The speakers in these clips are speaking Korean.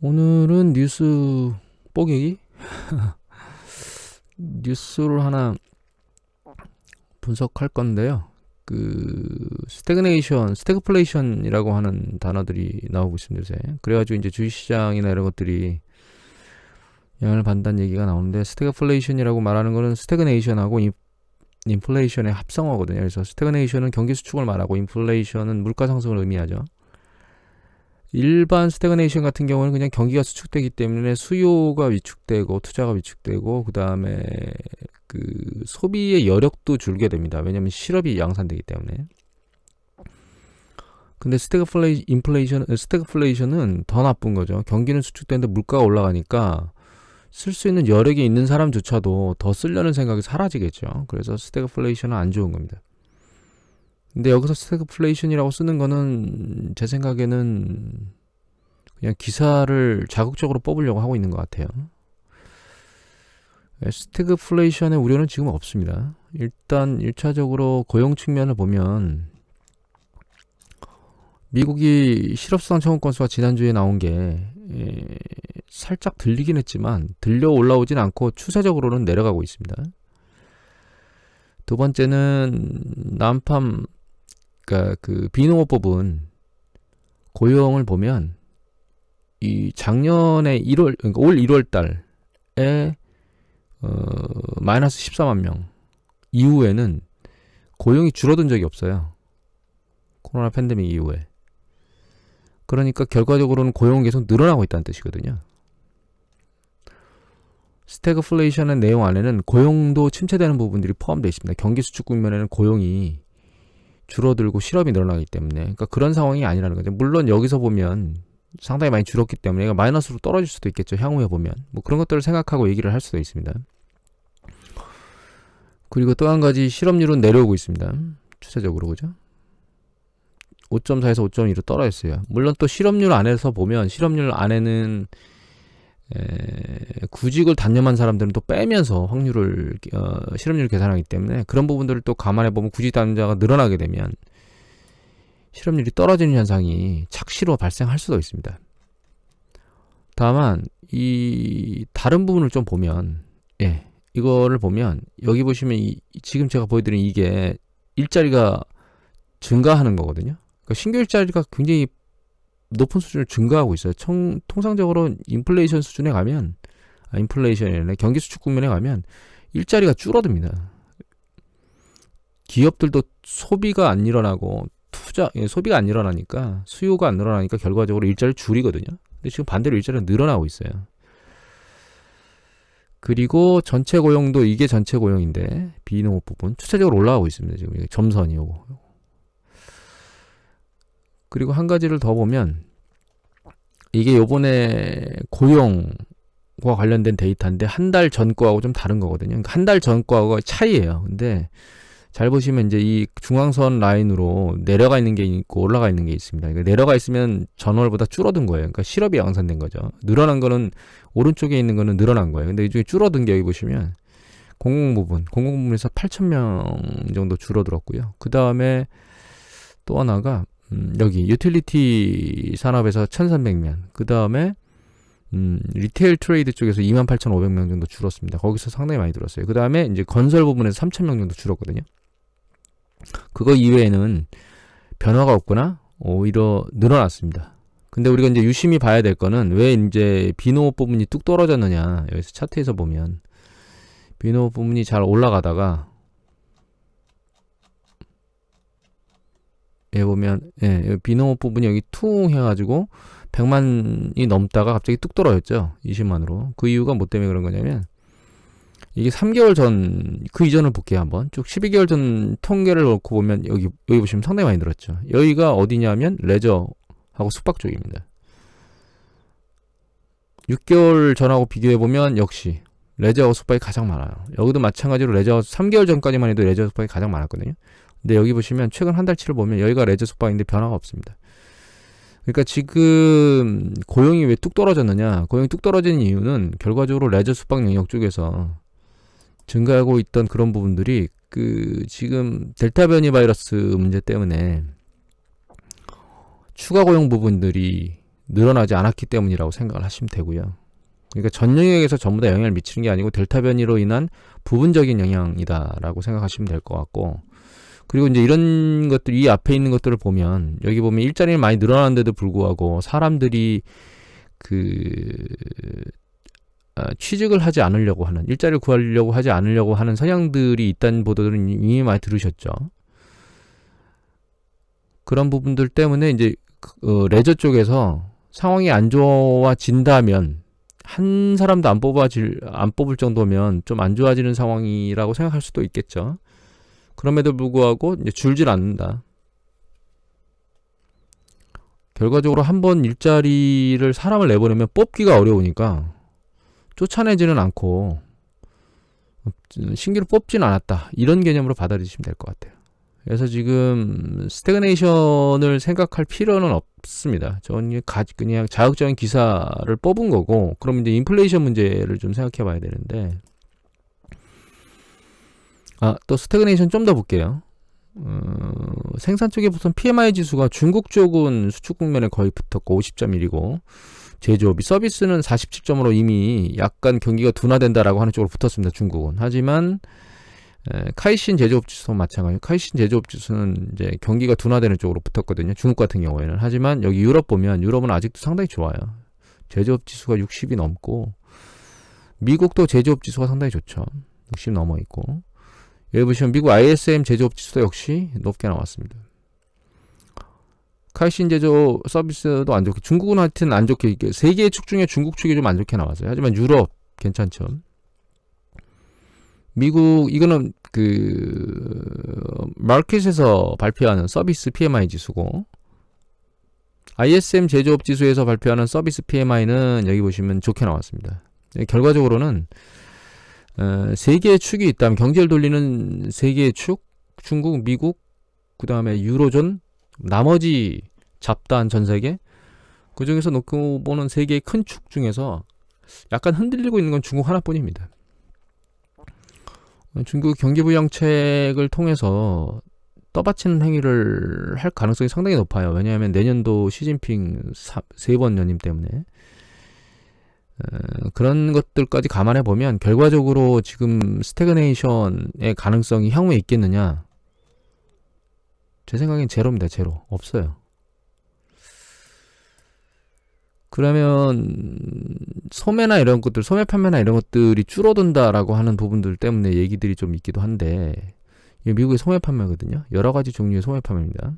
오늘은 뉴스 뽀개기? 뉴스를 하나 분석할 건데요. 스태그플레이션이라고 하는 단어들이 나오고 있습니다, 요새. 그래가지고 이제 주식시장이나 이런 것들이 영향을 받는다는 얘기가 나오는데, 스태그플레이션이라고 말하는 거는 스태그네이션하고 인플레이션의 합성어거든요. 그래서 스태그네이션은 경기 수축을 말하고, 인플레이션은 물가 상승을 의미하죠. 일반 스태그네이션 같은 경우는 그냥 경기가 수축되기 때문에 수요가 위축되고 투자가 위축되고 그 다음에 소비의 여력도 줄게 됩니다. 왜냐하면 실업이 양산되기 때문에. 근데 스태그플레이션은 더 나쁜 거죠. 경기는 수축되는데 물가가 올라가니까 쓸 수 있는 여력이 있는 사람조차도 더 쓰려는 생각이 사라지겠죠. 그래서 스태그플레이션은 안 좋은 겁니다. 근데 여기서 스태그플레이션이라고 쓰는 거는 제 생각에는 그냥 기사를 자극적으로 뽑으려고 하고 있는 것 같아요. 스태그플레이션의 우려는 지금 없습니다. 일단 1차적으로 고용 측면을 보면 미국이 실업수당 청구 건수가 지난주에 나온 게 살짝 들리긴 했지만 들려 올라오진 않고 추세적으로는 내려가고 있습니다. 두 번째는 난팜 비농업 부분 고용을 보면 이 작년에 그러니까 올 1월 달에 마이너스 14만 명 이후에는 고용이 줄어든 적이 없어요. 코로나 팬데믹 이후에. 그러니까 결과적으로는 고용이 계속 늘어나고 있다는 뜻이거든요. 스태그플레이션의 내용 안에는 고용도 침체되는 부분들이 포함되어 있습니다. 경기 수축 국면에는 고용이 줄어들고 실업이 늘어나기 때문에, 그러니까 그런 상황이 아니라는 거죠. 물론 여기서 보면 상당히 많이 줄었기 때문에 얘가 마이너스로 떨어질 수도 있겠죠. 향후에 보면 뭐 그런 것들을 생각하고 얘기를 할 수도 있습니다. 그리고 또 한 가지, 실업률은 내려오고 있습니다. 추세적으로. 그죠? 5.4에서 5.2로 떨어졌어요. 물론 또 실업률 안에서 보면 실업률 안에는 구직을 단념한 사람들은 또 빼면서 실업률을 계산하기 때문에 그런 부분들을 또 감안해 보면 구직 단념자가 늘어나게 되면 실업률이 떨어지는 현상이 착시로 발생할 수도 있습니다. 다만 이 다른 부분을 좀 보면, 이거를 보면 여기 보시면 지금 제가 보여드린 이게 일자리가 증가하는 거거든요. 그러니까 신규 일자리가 굉장히 높은 수준을 증가하고 있어요. 통상적으로 인플레이션 수준에 가면, 인플레이션이나 경기 수축 국면에 가면 일자리가 줄어듭니다. 기업들도 소비가 안 일어나고 소비가 안 일어나니까, 수요가 안 늘어나니까 결과적으로 일자리를 줄이거든요. 근데 지금 반대로 일자리가 늘어나고 있어요. 그리고 전체 고용도, 이게 전체 고용인데 비농업 부분 추세적으로 올라가고 있습니다. 지금 이게 점선이 오고. 그리고 한 가지를 더 보면, 이게 요번에 고용과 관련된 데이터인데 한 달 전 거하고 좀 다른 거거든요. 그러니까 한 달 전 거하고 차이예요. 근데 잘 보시면 이제 이 중앙선 라인으로 내려가 있는 게 있고 올라가 있는 게 있습니다. 그러니까 내려가 있으면 전월보다 줄어든 거예요. 그러니까 실업이 양산된 거죠. 늘어난 거는, 오른쪽에 있는 거는 늘어난 거예요. 근데 이 중에 줄어든 게 여기 보시면 공공부문에서 8,000명 정도 줄어들었고요. 그 다음에 또 하나가 여기 유틸리티 산업에서 1,300명, 그 다음에 리테일 트레이드 쪽에서 28,500명 정도 줄었습니다. 거기서 상당히 많이 줄었어요. 그 다음에 이제 건설 부분에서 3,000명 정도 줄었거든요. 그거 이외에는 변화가 없거나 오히려 늘어났습니다. 근데 우리가 이제 유심히 봐야 될 거는, 왜 이제 비농업 부분이 뚝 떨어졌느냐. 여기서 차트에서 보면 비농업 부분이 잘 올라가다가 보면 비농업 부분이 여기 퉁 해가지고 100만이 넘다가 갑자기 뚝 떨어졌죠. 20만으로. 그 이유가 뭐 때문에 그런 거냐면, 이게 3개월 전, 그 이전을 볼게요. 한번 쭉 12개월 전 통계를 놓고 보면 여기 보시면 상당히 많이 늘었죠. 여기가 어디냐면 레저하고 숙박 쪽입니다. 6개월 전하고 비교해보면 역시 레저하고 숙박이 가장 많아요. 여기도 마찬가지로 3개월 전까지만 해도 레저 숙박이 가장 많았거든요. 근데 여기 보시면 최근 한 달치를 보면 여기가 레저 숙박인데 변화가 없습니다. 그러니까 지금 고용이 왜 뚝 떨어졌느냐. 고용이 뚝 떨어지는 이유는 결과적으로 레저 숙박 영역 쪽에서 증가하고 있던 그런 부분들이 지금 델타 변이 바이러스 문제 때문에 추가 고용 부분들이 늘어나지 않았기 때문이라고 생각을 하시면 되고요. 그러니까 전 영역에서 전부 다 영향을 미치는 게 아니고 델타 변이로 인한 부분적인 영향이다라고 생각하시면 될 것 같고, 그리고 이제 이런 것들, 이 앞에 있는 것들을 보면, 여기 보면 일자리는 많이 늘어났는데도 불구하고 사람들이 취직을 하지 않으려고 하는, 일자리를 구하려고 하지 않으려고 하는 성향들이 있다는 보도들은 이미 많이 들으셨죠. 그런 부분들 때문에 이제 레저 쪽에서 상황이 안 좋아진다면, 한 사람도 안 뽑을 정도면 좀 안 좋아지는 상황이라고 생각할 수도 있겠죠. 그럼에도 불구하고 이제 줄질 않는다. 결과적으로 한번 일자리를 사람을 내보내면 뽑기가 어려우니까 쫓아내지는 않고 신규로 뽑지는 않았다. 이런 개념으로 받아들이시면 될 것 같아요. 그래서 지금 스태그네이션을 생각할 필요는 없습니다. 저는 그냥 자극적인 기사를 뽑은 거고, 그럼 이제 인플레이션 문제를 좀 생각해 봐야 되는데, 또 스태그네이션 좀 더 볼게요. 생산 쪽에 보통 PMI 지수가 중국 쪽은 수축 국면에 거의 붙었고 50.1이고, 제조업이 서비스는 47.5로 이미 약간 경기가 둔화된다라고 하는 쪽으로 붙었습니다. 중국은. 하지만 카이신 제조업 지수도 마찬가지예요. 카이신 제조업 지수는 이제 경기가 둔화되는 쪽으로 붙었거든요. 중국 같은 경우에는. 하지만 여기 유럽 보면, 유럽은 아직도 상당히 좋아요. 제조업 지수가 60이 넘고, 미국도 제조업 지수가 상당히 좋죠. 60 넘어 있고, 여기 보시면 미국 ISM 제조업 지수도 역시 높게 나왔습니다. 카이신 제조 서비스도 안 좋게, 중국은 하여튼 안 좋게, 세 개의 축 중에 중국 축이 좀 안 좋게 나왔어요. 하지만 유럽 괜찮죠. 미국, 이거는 마켓에서 발표하는 서비스 PMI 지수고, ISM 제조업 지수에서 발표하는 서비스 PMI는 여기 보시면 좋게 나왔습니다. 결과적으로는 세 개의 축이 있다면, 경제를 돌리는 세 개의 축, 중국, 미국, 그 다음에 유로존, 나머지 잡다한 전 세계, 그 중에서 놓고 보는 세 개의 큰 축 중에서 약간 흔들리고 있는 건 중국 하나뿐입니다. 중국 경기부양책을 통해서 떠받치는 행위를 할 가능성이 상당히 높아요. 왜냐하면 내년도 시진핑 세 번 연임 때문에. 그런 것들까지 감안해 보면 결과적으로 지금 스태그네이션의 가능성이 향후에 있겠느냐? 제 생각엔 제로입니다. 제로. 없어요. 그러면 소매나 이런 것들, 소매 판매나 이런 것들이 줄어든다라고 하는 부분들 때문에 얘기들이 좀 있기도 한데, 이게 미국의 소매 판매거든요. 여러 가지 종류의 소매 판매입니다.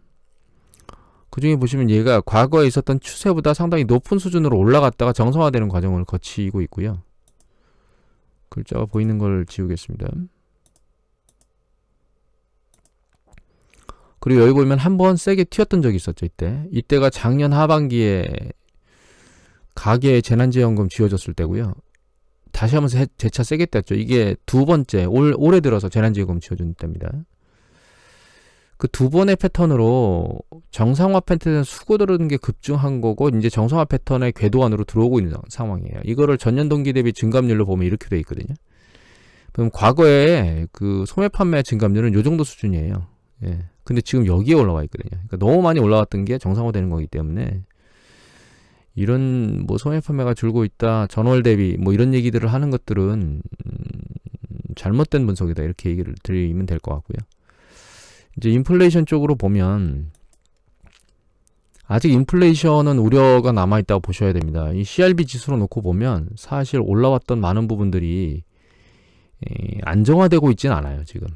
그 중에 보시면 얘가 과거에 있었던 추세보다 상당히 높은 수준으로 올라갔다가 정상화되는 과정을 거치고 있고요. 글자가 보이는 걸 지우겠습니다. 그리고 여기 보면 한번 세게 튀었던 적이 있었죠. 이때가 작년 하반기에 가계 재난지원금 지워졌을 때고요. 다시 한번 재차 세게 떴죠. 이게 두 번째, 올해 들어서 재난지원금 지워준 때입니다. 그 두 번의 패턴으로 정상화 패턴에 수급들은 게 급증한 거고, 이제 정상화 패턴의 궤도 안으로 들어오고 있는 상황이에요. 이거를 전년 동기 대비 증감률로 보면 이렇게 돼 있거든요. 그럼 과거에 그 소매 판매 증감률은 요 정도 수준이에요. 예. 근데 지금 여기에 올라와 있거든요. 그러니까 너무 많이 올라왔던 게 정상화되는 거기 때문에, 이런 뭐 소매 판매가 줄고 있다, 전월 대비 뭐 이런 얘기들을 하는 것들은 잘못된 분석이다, 이렇게 얘기를 드리면 될 것 같고요. 이제 인플레이션 쪽으로 보면 아직 인플레이션은 우려가 남아있다고 보셔야 됩니다. 이 CRB 지수로 놓고 보면 사실 올라왔던 많은 부분들이 안정화되고 있지는 않아요. 지금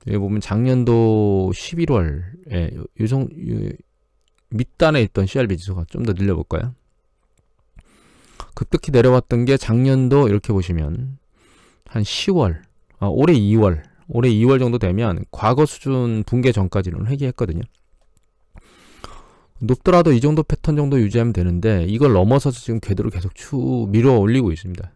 여기 보면 작년도 11월에 밑단에 있던 CRB 지수가 좀 더 늘려볼까요? 급격히 내려왔던 게 작년도 이렇게 보시면 한 10월, 올해 2월 정도 되면 과거 수준 붕괴 전까지는 회귀했거든요. 높더라도 이 정도 패턴 정도 유지하면 되는데, 이걸 넘어서서 지금 궤도를 계속 밀어 올리고 있습니다.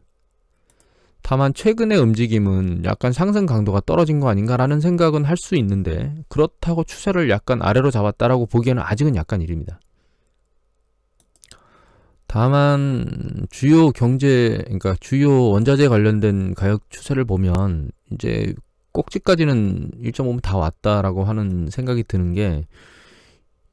다만 최근의 움직임은 약간 상승 강도가 떨어진 거 아닌가라는 생각은 할 수 있는데, 그렇다고 추세를 약간 아래로 잡았다라고 보기에는 아직은 약간 이릅니다. 다만 주요 그러니까 주요 원자재 관련된 가격 추세를 보면 이제 꼭지까지는 1.5면 다 왔다라고 하는 생각이 드는 게,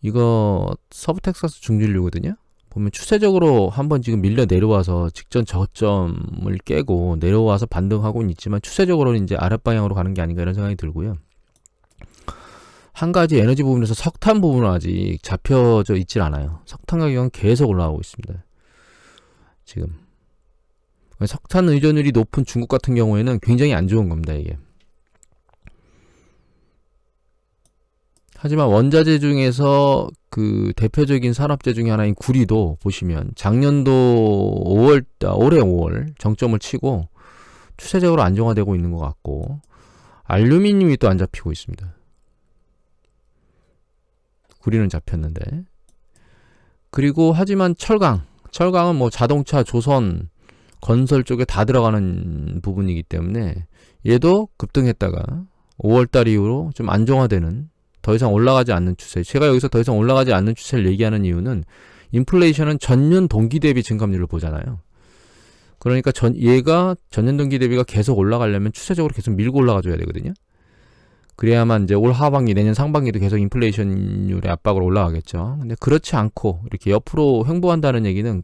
이거 서부 텍사스 중진류거든요. 보면 추세적으로 한번 지금 밀려 내려와서 직전 저점을 깨고 내려와서 반등하고는 있지만 추세적으로는 이제 아랫방향으로 가는 게 아닌가 이런 생각이 들고요. 한 가지 에너지 부분에서 석탄 부분은 아직 잡혀져 있질 않아요. 석탄 가격은 계속 올라가고 있습니다. 지금 석탄 의존율이 높은 중국 같은 경우에는 굉장히 안 좋은 겁니다, 이게. 하지만 원자재 중에서 그 대표적인 산업재 중에 하나인 구리도 보시면 작년도 올해 5월 정점을 치고 추세적으로 안정화되고 있는 것 같고, 알루미늄이 또 안 잡히고 있습니다. 구리는 잡혔는데. 그리고 하지만 철강은 뭐 자동차, 조선, 건설 쪽에 다 들어가는 부분이기 때문에 얘도 급등했다가 5월달 이후로 좀 안정화되는, 더 이상 올라가지 않는 추세. 제가 여기서 더 이상 올라가지 않는 추세를 얘기하는 이유는 인플레이션은 전년 동기 대비 증감률을 보잖아요. 그러니까 얘가 전년 동기 대비가 계속 올라가려면 추세적으로 계속 밀고 올라가줘야 되거든요. 그래야만 이제 올 하반기, 내년 상반기도 계속 인플레이션율의 압박으로 올라가겠죠. 근데 그렇지 않고 이렇게 옆으로 횡보한다는 얘기는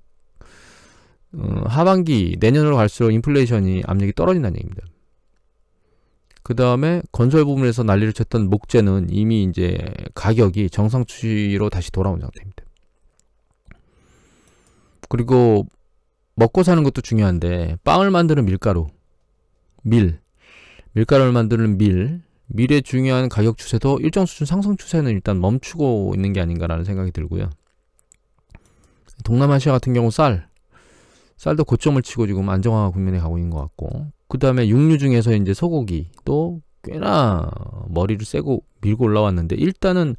하반기, 내년으로 갈수록 인플레이션이 압력이 떨어진다는 얘기입니다. 그 다음에 건설 부분에서 난리를 쳤던 목재는 이미 이제 가격이 정상 추이로 다시 돌아온 상태입니다. 그리고 먹고 사는 것도 중요한데, 빵을 만드는 밀가루, 밀가루를 만드는 밀의 중요한 가격 추세도 일정 수준 상승 추세는 일단 멈추고 있는 게 아닌가라는 생각이 들고요. 동남아시아 같은 경우 쌀도 고점을 치고 지금 안정화 국면에 가고 있는 것 같고, 그 다음에 육류 중에서 이제 소고기도 꽤나 머리를 세고 밀고 올라왔는데, 일단은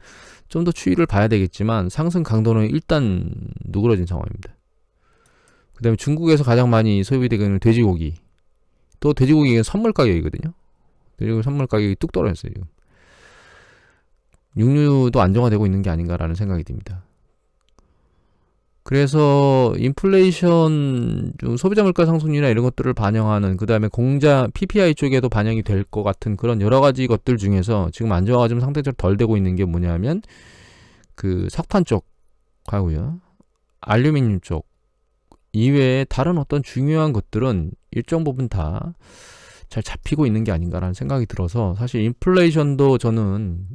좀 더 추이를 봐야 되겠지만 상승 강도는 일단 누그러진 상황입니다. 그 다음에 중국에서 가장 많이 소비되고 있는 돼지고기, 또 돼지고기가 선물 가격이거든요. 돼지고기 선물 가격이 뚝 떨어졌어요 지금. 육류도 안정화되고 있는 게 아닌가라는 생각이 듭니다. 그래서 인플레이션, 소비자 물가 상승률이나 이런 것들을 반영하는, 그 다음에 공자 PPI 쪽에도 반영이 될 것 같은 그런 여러 가지 것들 중에서 지금 안정화가 좀 상대적으로 덜 되고 있는 게 뭐냐면 그 석탄 쪽 하고요, 알루미늄 쪽 이외에 다른 어떤 중요한 것들은 일정 부분 다 잘 잡히고 있는 게 아닌가라는 생각이 들어서, 사실 인플레이션도 저는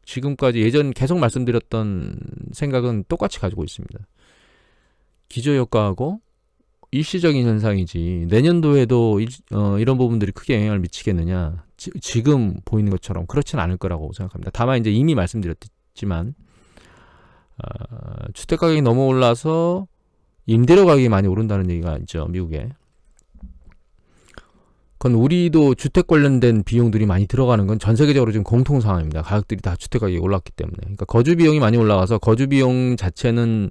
지금까지 예전 계속 말씀드렸던 생각은 똑같이 가지고 있습니다. 기저효과하고 일시적인 현상이지 내년도에도 이런 부분들이 크게 영향을 미치겠느냐, 지금 보이는 것처럼 그렇진 않을 거라고 생각합니다. 다만 이제 이미 말씀드렸지만 주택가격이 너무 올라서 임대료 가격이 많이 오른다는 얘기가 있죠, 미국에. 그건 우리도 주택 관련된 비용들이 많이 들어가는 건 전 세계적으로 지금 공통 상황입니다. 가격들이 다 주택 가격이 올랐기 때문에. 그러니까 거주 비용이 많이 올라가서 거주 비용 자체는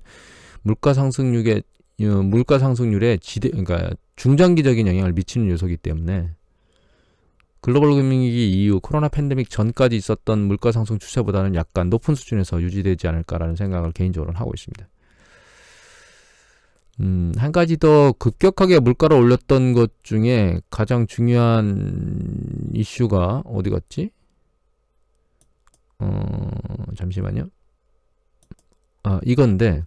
물가 상승률에 그러니까 중장기적인 영향을 미치는 요소이기 때문에, 글로벌 금융위기 이후 코로나 팬데믹 전까지 있었던 물가 상승 추세보다는 약간 높은 수준에서 유지되지 않을까라는 생각을 개인적으로는 하고 있습니다. 한 가지 더 급격하게 물가를 올렸던 것 중에 가장 중요한 이슈가 어디 갔지? 잠시만요. 이건데,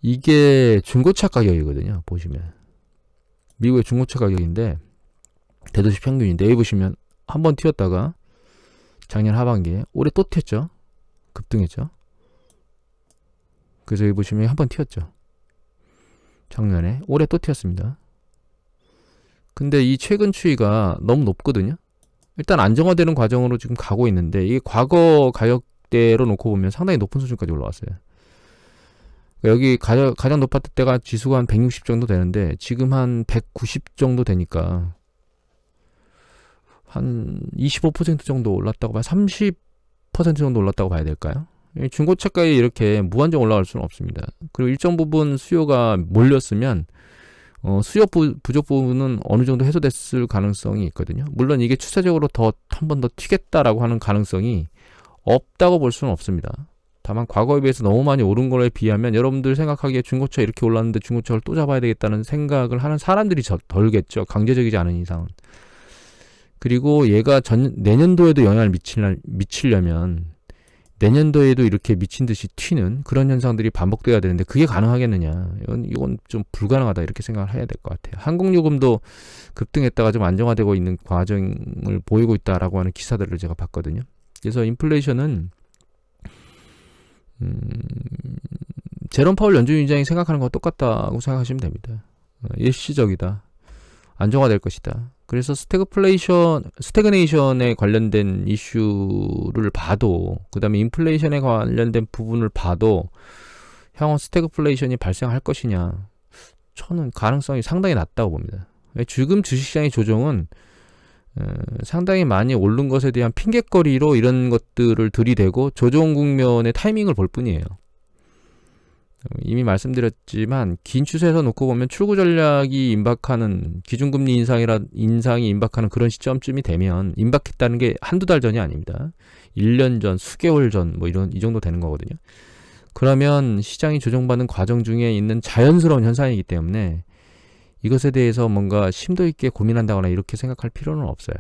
이게 중고차 가격이거든요. 보시면 미국의 중고차 가격인데 대도시 평균인데, 여기 보시면 한번 튀었다가 작년 하반기에 올해 또 튀었죠. 급등했죠. 그래서 여기 보시면 한번 튀었죠. 작년에. 올해 또 튀었습니다. 근데 이 최근 추이가 너무 높거든요. 일단 안정화되는 과정으로 지금 가고 있는데, 이게 과거 가격대로 놓고 보면 상당히 높은 수준까지 올라왔어요. 여기 가장 높았을 때가 지수가 한 160 정도 되는데 지금 한 190 정도 되니까 한 25% 정도 올랐다고 봐야, 30% 정도 올랐다고 봐야 될까요? 중고차가에 이렇게 무한정 올라갈 수는 없습니다. 그리고 일정 부분 수요가 몰렸으면 수요 부족 부분은 어느 정도 해소됐을 가능성이 있거든요. 물론 이게 추세적으로 한 번 더 튀겠다라고 하는 가능성이 없다고 볼 수는 없습니다. 다만 과거에 비해서 너무 많이 오른 거에 비하면 여러분들 생각하기에 중고차 이렇게 올랐는데 중고차를 또 잡아야 되겠다는 생각을 하는 사람들이 덜겠죠. 강제적이지 않은 이상은. 그리고 얘가 내년도에도 영향을 미치려면 내년도에도 이렇게 미친 듯이 튀는 그런 현상들이 반복돼야 되는데 그게 가능하겠느냐? 이건 좀 불가능하다 이렇게 생각을 해야 될 것 같아요. 항공요금도 급등했다가 좀 안정화되고 있는 과정을 보이고 있다라고 하는 기사들을 제가 봤거든요. 그래서 인플레이션은 제롬 파월 연준 위원장이 생각하는 거와 똑같다고 생각하시면 됩니다. 일시적이다. 안정화될 것이다. 그래서 스태그네이션에 관련된 이슈를 봐도, 그 다음에 인플레이션에 관련된 부분을 봐도 향후 스태그플레이션이 발생할 것이냐, 저는 가능성이 상당히 낮다고 봅니다. 지금 주식시장의 조정은 상당히 많이 오른 것에 대한 핑곗거리로 이런 것들을 들이대고 조정 국면의 타이밍을 볼 뿐이에요. 이미 말씀드렸지만 긴 추세에서 놓고 보면 출구 전략이 임박하는, 기준금리 인상이 임박하는 그런 시점쯤이 되면, 임박했다는 게 한두 달 전이 아닙니다. 1년 전, 수개월 전, 뭐 이 정도 되는 거거든요. 그러면 시장이 조정받는 과정 중에 있는 자연스러운 현상이기 때문에 이것에 대해서 뭔가 심도 있게 고민한다거나 이렇게 생각할 필요는 없어요.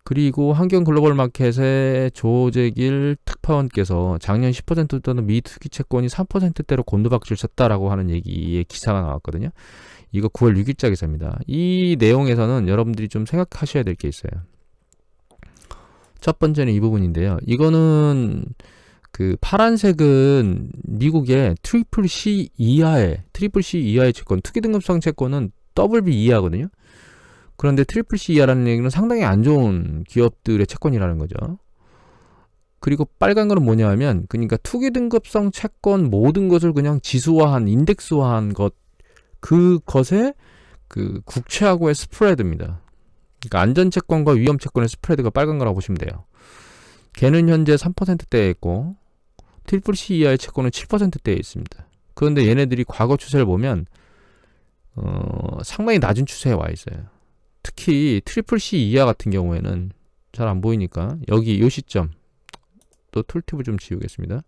그리고 환경 글로벌 마켓의 조재길 특파원께서 작년 10% 또는 미투기 채권이 3%대로 곤두박질 쳤다라고 하는 얘기의 기사가 나왔거든요. 이거 9월 6일자 기사입니다. 이 내용에서는 여러분들이 좀 생각하셔야 될 게 있어요. 첫 번째는 이 부분인데요. 이거는 그 파란색은 미국의 트리플 C 이하의 채권, 투기 등급성 채권은 BB 이하거든요. 그런데 트리플 C 이하라는 얘기는 상당히 안 좋은 기업들의 채권이라는 거죠. 그리고 빨간 거는 뭐냐 하면, 그러니까 투기 등급성 채권 모든 것을 그냥 지수화한, 인덱스화한 것, 그것의 그 국채하고의 스프레드입니다. 그러니까 안전채권과 위험채권의 스프레드가 빨간 거라고 보시면 돼요. 걔는 현재 3%대에 있고 트리플 C 이하의 채권은 7%대에 있습니다. 그런데 얘네들이 과거 추세를 보면 상당히 낮은 추세에 와 있어요. 특히 트리플 C 이하 같은 경우에는 잘 안 보이니까 여기 이 시점, 또 툴팁을 좀 지우겠습니다.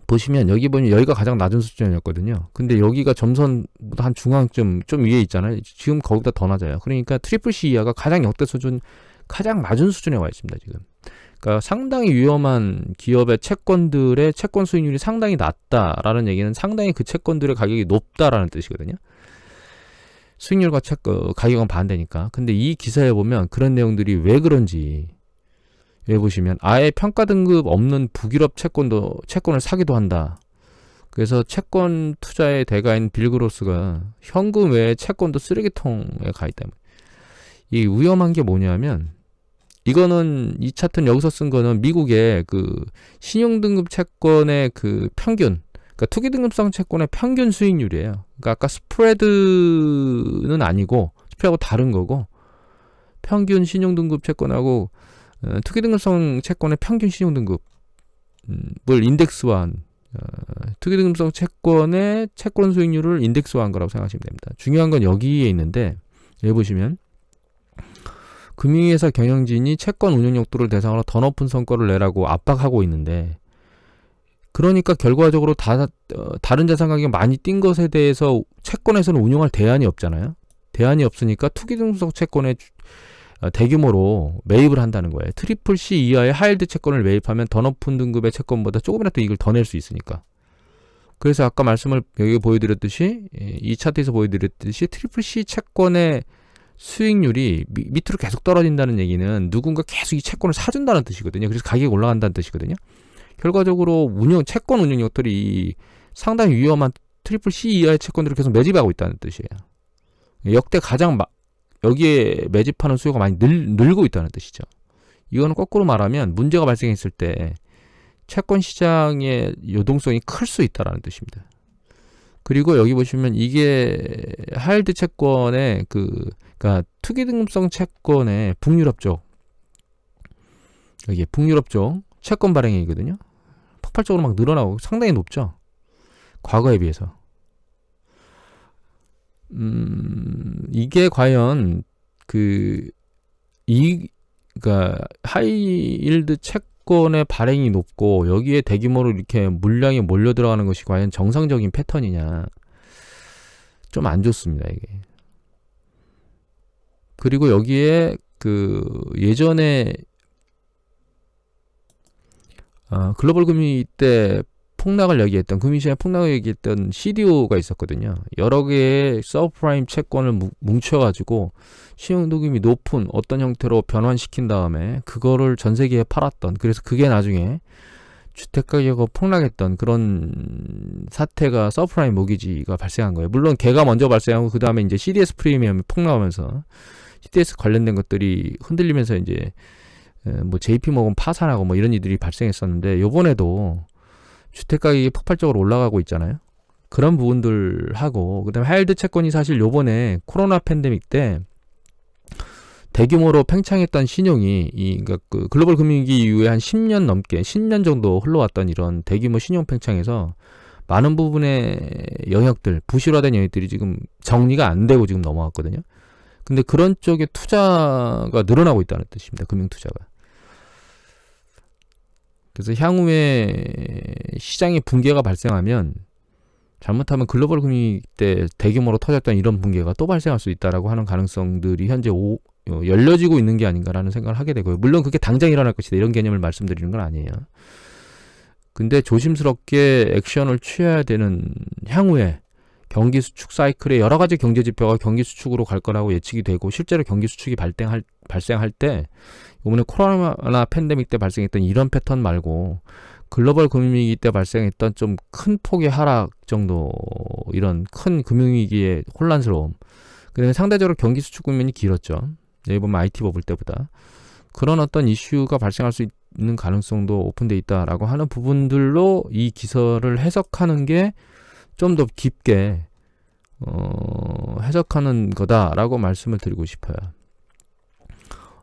보시면 여기 보면 여기가 가장 낮은 수준이었거든요. 근데 여기가 점선보다 한 중앙쯤 좀 위에 있잖아요. 지금 거기보다 더 낮아요. 그러니까 트리플 C 이하가 가장 역대 수준, 가장 낮은 수준에 와 있습니다. 지금. 그러니까 상당히 위험한 기업의 채권들의 채권 수익률이 상당히 낮다라는 얘기는 상당히 그 채권들의 가격이 높다라는 뜻이거든요. 수익률과 가격은 반대니까. 근데 이 기사에 보면 그런 내용들이 왜 그런지, 여기 보시면 아예 평가 등급 없는 북유럽 채권을 사기도 한다. 그래서 채권 투자의 대가인 빌그로스가 현금 외에 채권도 쓰레기통에 가 있다. 이 위험한 게 뭐냐면, 이거는 이 차트는 여기서 쓴 거는 미국의 그 신용등급 채권의 그 평균, 그러니까 투기 등급성 채권의 평균 수익률이에요. 그러니까 아까 스프레드는 아니고, 스프레드하고 다른 거고, 평균 신용등급 채권하고 투기 등급성 채권의 평균 신용등급을 인덱스화한, 투기 등급성 채권의 채권 수익률을 인덱스화한 거라고 생각하시면 됩니다. 중요한 건 여기에 있는데, 여기 보시면 금융회사 경영진이 채권 운용 역도를 대상으로 더 높은 성과를 내라고 압박하고 있는데, 그러니까 결과적으로 다른 자산 가격이 많이 뛴 것에 대해서 채권에서는 운용할 대안이 없잖아요. 대안이 없으니까 투기 등급성 채권에 대규모로 매입을 한다는 거예요. 트리플 C 이하의 하이힐드 채권을 매입하면 더 높은 등급의 채권보다 조금이라도 이익을 더 낼 수 있으니까. 그래서 아까 말씀을 여기 보여드렸듯이, 이 차트에서 보여드렸듯이 트리플 C 채권의 수익률이 밑으로 계속 떨어진다는 얘기는 누군가 계속 이 채권을 사준다는 뜻이거든요. 그래서 가격이 올라간다는 뜻이거든요. 결과적으로 채권 운용력들이 상당히 위험한 트리플 C 이하의 채권들을 계속 매집하고 있다는 뜻이에요. 역대 가장 여기에 매집하는 수요가 많이 늘고 있다는 뜻이죠. 이거는 거꾸로 말하면 문제가 발생했을 때 채권 시장의 요동성이 클 수 있다는 뜻입니다. 그리고 여기 보시면 이게 하이힐드 채권의 그러니까 투기 등급성 채권의 북유럽 쪽, 여기 북유럽 쪽 채권 발행이거든요. 폭발적으로 막 늘어나고 상당히 높죠. 과거에 비해서. 이게 과연 그러니까 하이힐드 채권의 발행이 높고 여기에 대규모로 이렇게 물량이 몰려 들어가는 것이 과연 정상적인 패턴이냐, 좀 안 좋습니다. 이게 그리고 여기에 그 예전에 글로벌 금융위 때 폭락을 얘기했던, 금융시장 폭락을 얘기했던 CDO가 있었거든요. 여러 개의 서브프라임 채권을 뭉쳐가지고 신용도금이 높은 어떤 형태로 변환시킨 다음에 그거를 전 세계에 팔았던, 그래서 그게 나중에 주택가격이 폭락했던 그런 사태가 서브프라임 모기지가 발생한 거예요. 물론 걔가 먼저 발생하고 그 다음에 이제 CDS 프리미엄이 폭락하면서 CDS 관련된 것들이 흔들리면서 이제 뭐 JP모건 파산하고 뭐 이런 일들이 발생했었는데, 요번에도 주택가격이 폭발적으로 올라가고 있잖아요. 그런 부분들하고, 그다음에 하이힐드 채권이 사실 요번에 코로나 팬데믹 때 대규모로 팽창했던 신용이 그러니까 그 글로벌 금융위기 이후에 한 10년 넘게 10년 정도 흘러왔던 이런 대규모 신용 팽창에서 많은 부분의 영역들, 부실화된 영역들이 지금 정리가 안 되고 지금 넘어왔거든요. 근데 그런 쪽에 투자가 늘어나고 있다는 뜻입니다. 금융 투자가. 그래서 향후에 시장의 붕괴가 발생하면, 잘못하면 글로벌 금융위기 때 대규모로 터졌던 이런 붕괴가 또 발생할 수 있다라고 하는 가능성들이 현재 열려지고 있는 게 아닌가라는 생각을 하게 되고요. 물론 그게 당장 일어날 것이다, 이런 개념을 말씀드리는 건 아니에요. 근데 조심스럽게 액션을 취해야 되는, 향후에 경기 수축 사이클에 여러 가지 경제 지표가 경기 수축으로 갈 거라고 예측이 되고, 실제로 경기 수축이 발생할 때 이번에 코로나 팬데믹 때 발생했던 이런 패턴 말고 글로벌 금융위기 때 발생했던 좀 큰 폭의 하락 정도, 이런 큰 금융위기의 혼란스러움, 그다음에 상대적으로 경기 수축 국면이 길었죠. 여기 보면 IT 버블 때보다. 그런 어떤 이슈가 발생할 수 있는 가능성도 오픈되어 있다라고 하는 부분들로 이 기사를 해석하는 게 좀 더 깊게 해석하는 거다라고 말씀을 드리고 싶어요.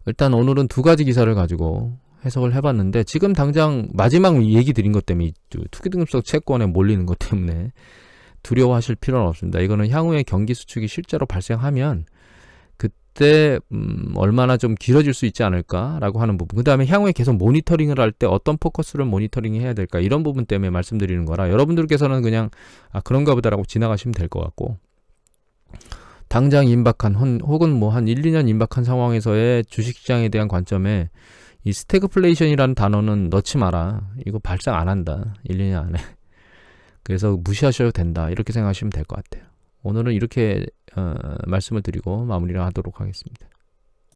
일단 오늘은 두 가지 기사를 가지고 해석을 해봤는데, 지금 당장 마지막 얘기 드린 것 때문에, 투기등급성 채권에 몰리는 것 때문에 두려워하실 필요는 없습니다. 이거는 향후에 경기 수축이 실제로 발생하면 그때 얼마나 좀 길어질 수 있지 않을까라고 하는 부분, 그 다음에 향후에 계속 모니터링을 할 때 어떤 포커스를 모니터링 해야 될까, 이런 부분 때문에 말씀드리는 거라, 여러분들께서는 그냥 그런가 보다라고 지나가시면 될 것 같고, 당장 임박한 혹은 뭐 한 1, 2년 임박한 상황에서의 주식시장에 대한 관점에 이 스태그플레이션이라는 단어는 넣지 마라. 이거 발생 안 한다, 1, 2년 안에. 그래서 무시하셔도 된다, 이렇게 생각하시면 될 것 같아요. 오늘은 이렇게 말씀을 드리고 마무리를 하도록 하겠습니다.